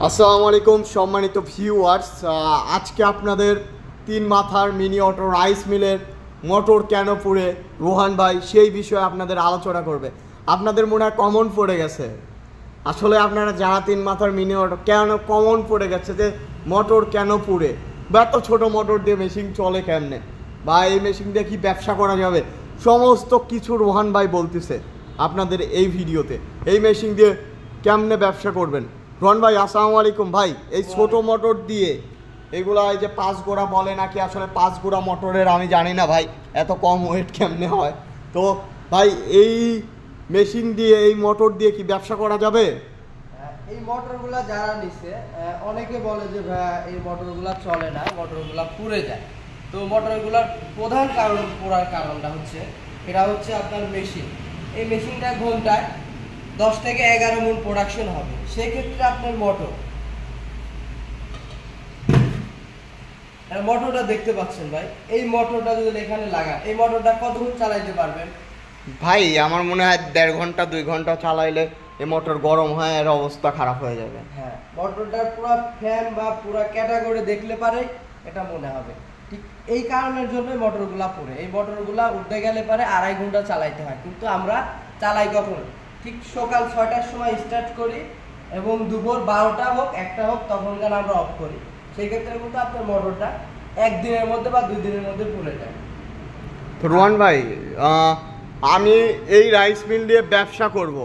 আসসালামু আলাইকুম সম্মানিত ভিউয়ার্স, আজকে আপনাদের তিন মাথার মিনি অটো রাইস মিলের মোটর কেন পুড়ে রোহান ভাই সেই বিষয়ে আপনাদের আলোচনা করবে। আপনাদের মনে হয় কমন পড়ে গেছে, আসলে আপনারা যারা তিন মাথার মিনি অটো কেন কমন পড়ে গেছে যে মোটর কেন পুড়ে বা এত ছোটো মোটর দিয়ে মেশিন চলে কেমনে বা এই মেশিন দিয়ে কি ব্যবসা করা যাবে, সমস্ত কিছু রোহান ভাই বলতেছে আপনাদের এই ভিডিওতে। এই মেশিন দিয়ে কেমনে ব্যবসা করবেন। রোহান ভাই আসসালামু আলাইকুম। ভাই এই ছোট মোটর দিয়ে এগুলা এই যে 5 গোড়া বলে নাকি, আসলে 5 গোড়া মোটরের আমি জানি না ভাই এত কম ওয়েট কেমনে হয়। তো ভাই এই মেশিন দিয়ে এই মোটর দিয়ে কি ব্যবসা করা যাবে? এই মোটরগুলা যারা নিছে অনেকে বলে যে ভাই এই মোটরগুলা চলে না, মোটরগুলা পুড়ে যায়। তো মোটরগুলার প্রধান কারণ পোড়ার কারণটা হচ্ছে এটা হচ্ছে আপনার মেশিন। এই মেশিনটা ঘন্টায় 10 থেকে 11 মণ প্রোডাকশন হবে। সেক্ষেত্রে আপনার মোটরটা দেখতে পাচ্ছেন ভাই, এই মোটরটা যদি এখানে লাগান এই মোটরটা কতক্ষণ চালাইতে পারবেন? ভাই আমার মনে হয় 1.5 ঘন্টা 2 ঘন্টা চালাইলে এই মোটর গরম হয়, এর অবস্থা খারাপ হয়ে যাবে। হ্যাঁ, মোটরটার পুরো ফ্যান বা পুরো ক্যাটাগরি দেখলে পারে এটা মনে হবে। ঠিক এই কারণের জন্য মোটরগুলা পড়ে। এই মোটরগুলা উঠতে গেলে পারে 2.5 ঘন্টা চালাইতে হয়, কিন্তু আমরা চালাই কখন? ঠিক সকাল 6টার সময় স্টার্ট করি এবং দুপুর 12টা হোক 1টা হোক তখনকার আমরা অফ করি। সেই ক্ষেত্রে কিন্তু আপনার মোটরটা একদিনের মধ্যে বা 2 দিনের মধ্যে পুড়ে যায়। রোহান ভাই আমি এই রাইস মিল দিয়ে ব্যবসা করব,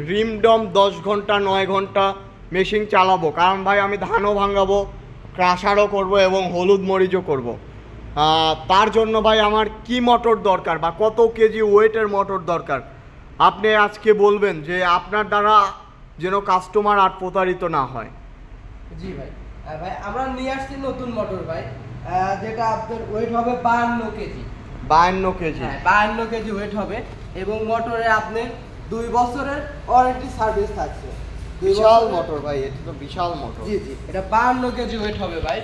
রিমডম 10 ঘন্টা 9 ঘন্টা মেশিন চালাবো, কারণ ভাই আমি ধানও ভাঙাবো, ক্রাশারও করব এবং হলুদ মরিচও করব। তার জন্য ভাই আমার কি মোটর দরকার বা কত কেজি ওয়েটের মোটর দরকার আপনি আজকে বলবেন, যে আপনার দ্বারা যেন কাস্টমার আর প্রতারিত না হয়। জি ভাই, ভাই আমরা নিয়ে আসছি নতুন মোটর ভাই, যেটা আপনার ওয়েট হবে 52 কেজি। 52 কেজি? হ্যাঁ, 52 কেজি ওয়েট হবে এবং মোটরে আপনার 2 বছরের ওয়ারেন্টি সার্ভিস থাকছে। বিশাল মোটর ভাই, এটা তো বিশাল মোটর। জি জি, এটা 52 কেজি ওয়েট হবে ভাই।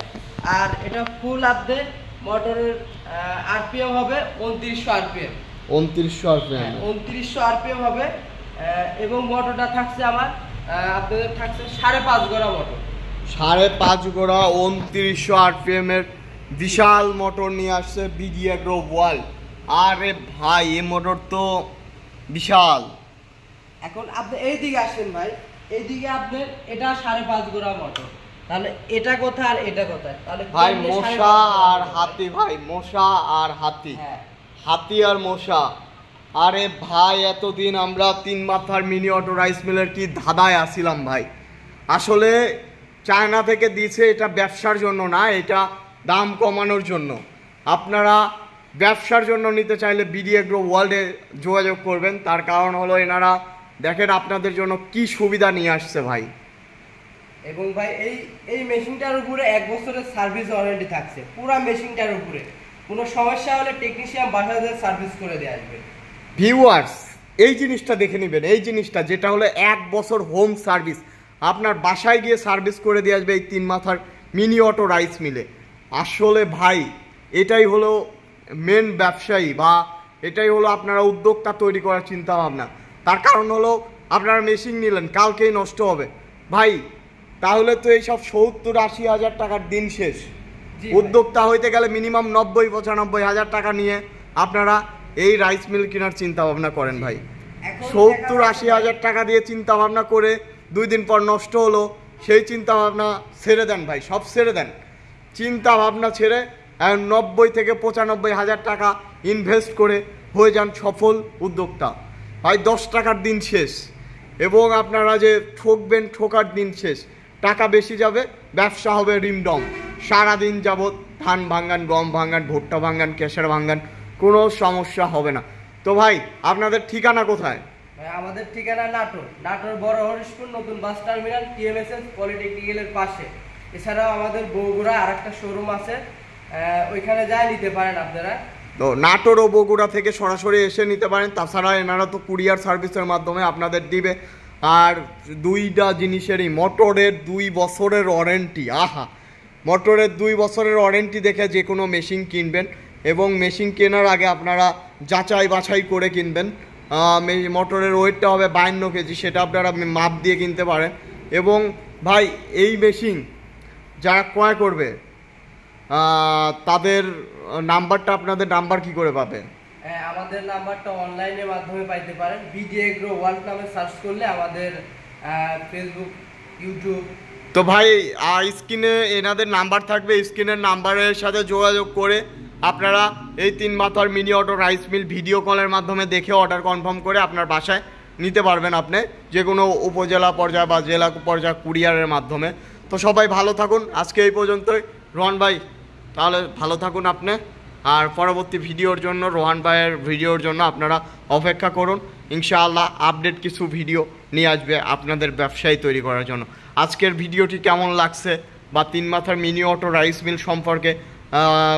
আর এটা ফুল আপডেট মোটরের আরপিএম হবে 2900 আরপিএম। 2900 আরপিএম? 2900 আরপিএম হবে। এবং মোটরটা থাকছে আমার আপনাদের থাকছে 5.5 গোড়া মোটর। 5.5 গোড়া 2900 আরপিএম এর বিশাল মোটর নিয়ে আসছে বিডি এগ্রো ওয়ার্ল্ড। আরে ভাই এই মোটর তো বিশাল। এখন আপনি এইদিকে আসেন ভাই, এইদিকে আপনার এটা 5.5 গোড়া মোটর, তাহলে এটা কোথায় আর এটা কোথায়? তাহলে ভাই মশা আর হাতি, ভাই মশা আর হাতি, হাতি আর মশা। আরে ভাই এতদিন আমরা তিন মাথার মিনি অটো রাইস মিলের কি ধাঁধায় আসিলাম ভাই। আসলে চায়না থেকে দিয়েছে, এটা ব্যবসার জন্য না, এটা দাম কমানোর জন্য। আপনারা ব্যবসার জন্য নিতে চাইলে বিডি এগ্রো ওয়ার্ল্ডে যোগাযোগ করবেন। তার কারণ হলো এনারা দেখেন আপনাদের জন্য কি সুবিধা নিয়ে আসছে ভাই। এবং ভাই এই মেশিনটার উপরে 1 বছরের সার্ভিস ওয়ারেন্টি থাকছে পুরো মেশিনটার উপরে। কোনো সমস্যা হলে টেকনিশিয়ান বাসায় সার্ভিস করে দিয়ে আসবে। ভিউয়ার্স এই জিনিসটা দেখে নেবেন, এই জিনিসটা যেটা হলো 1 বছর হোম সার্ভিস, আপনার বাসায় গিয়ে সার্ভিস করে দিয়ে আসবে এই তিন মাথার মিনি অটো রাইস মিলে। আসলে ভাই এটাই হলো মেন ব্যবসায়ী বা এটাই হলো আপনারা উদ্যোক্তা তৈরি করার চিন্তা ভাবনা। তার কারণ হলো আপনারা মেশিন নিলেন, কালকেই নষ্ট হবে ভাই, তাহলে তো এইসব 70-80 হাজার টাকার দিন শেষ। উদ্যোক্তা হইতে গেলে মিনিমাম 90-95 হাজার টাকা নিয়ে আপনারা এই রাইস মিল কেনার চিন্তা ভাবনা করেন ভাই। 70-80 হাজার টাকা দিয়ে চিন্তা ভাবনা করে 2 দিন পর নষ্ট হলো, সেই চিন্তা ভাবনা ছেড়ে দেন ভাই, সব ছেড়ে দেন। চিন্তা ভাবনা ছেড়ে 90-95 হাজার টাকা ইনভেস্ট করে হয়ে যান সফল উদ্যোক্তা ভাই। 10 টাকার দিন শেষ এবং আপনারা যে ঠকবেন, ঠকার দিন শেষ। টাকা বেশি যাবে, ব্যবসা হবে রিমডম। সারাদিন যাবৎ ধান ভাঙ্গান, গম ভাঙ্গান, ভুট্টা ভাঙ্গান, কেশর ভাঙ্গান, কোনো সমস্যা হবে না। তো ভাই আপনাদের ঠিকানা কোথায়? আমাদের ঠিকানা নাটোর বড় হরিশপুর নতুন বাস টার্মিনাল টিএমএসএস পলিটেকনিক্যালের পাশে। এছাড়াও আমাদের বগুড়া আরেকটা শোরুম আছে, ওইখানে যায় নিতে পারেন আপনারা। তো নাটোর ও বগুড়া থেকে সরাসরি এসে নিতে পারেন। তাছাড়া এনারা তো কুরিয়ার সার্ভিসের মাধ্যমে আপনাদের দিবে। আর 2টা জিনিসেরই মোটরের 2 বছরের ওয়ারেন্টি। আহা, মোটরের 2 বছরের ওয়ারেন্টি দেখে যে কোনো মেশিন কিনবেন এবং মেশিন কেনার আগে আপনারা যাচাই বাছাই করে কিনবেন। মোটরের ওয়েটটা হবে 52 কেজি, সেটা আপনারা মাপ দিয়ে কিনতে পারেন। এবং ভাই এই মেশিন যারা ক্রয় করবে তাদের নাম্বারটা, আপনাদের নাম্বার কি করে পাবে? আমাদের নাম্বারটা অনলাইনের মাধ্যমে পাইতে পারেন। বিডি এগ্রো ওয়ার্ল্ড নামে সার্চ করলে আমাদের ফেসবুক, ইউটিউব। তো ভাই স্ক্রিনে এনাদের নাম্বার থাকবে, স্ক্রিনের নাম্বারের সাথে যোগাযোগ করে আপনারা এই 3 মাথার mini auto rice mill video কলের মাধ্যমে দেখে অর্ডার কনফার্ম করে আপনার বাসায় নিতে পারবেন আপনি, যে কোনো উপজেলা পর্যায়ে বা জেলা পর্যায়ে কুরিয়ারের মাধ্যমে। তো সবাই ভালো থাকুন, আজকে এই পর্যন্তই। রোহান ভাই তাহলে ভালো থাকুন আপনি, আর পরবর্তী ভিডিওর জন্য, রোহান ভাইয়ের ভিডিওর জন্য আপনারা অপেক্ষা করুন। ইনশাআল্লাহ আপডেট কিছু ভিডিও নিয়ে আসবে আপনাদের ব্যবসায়ী তৈরি করার জন্য। আজকের ভিডিওটি কেমন লাগছে বা 3 মাথার মিনি অটো রাইস মিল সম্পর্কে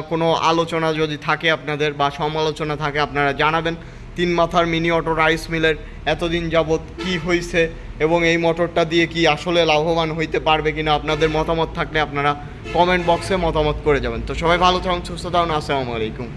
কোনো আলোচনা যদি থাকে আপনাদের বা সমালোচনা থাকে আপনারা জানাবেন। 3 মাথার মিনি অটো রাইস মিলের এতদিন যাবৎ কি হয়েছে এবং এই মোটরটা দিয়ে কি আসলে লাভবান হইতে পারবে কিনা আপনাদের মতামত থাকলে আপনারা কমেন্ট বক্সে মতামত করে যাবেন। তো সবাই ভালো থাকুন, সুস্থ থাকুন, আসসালামু আলাইকুম।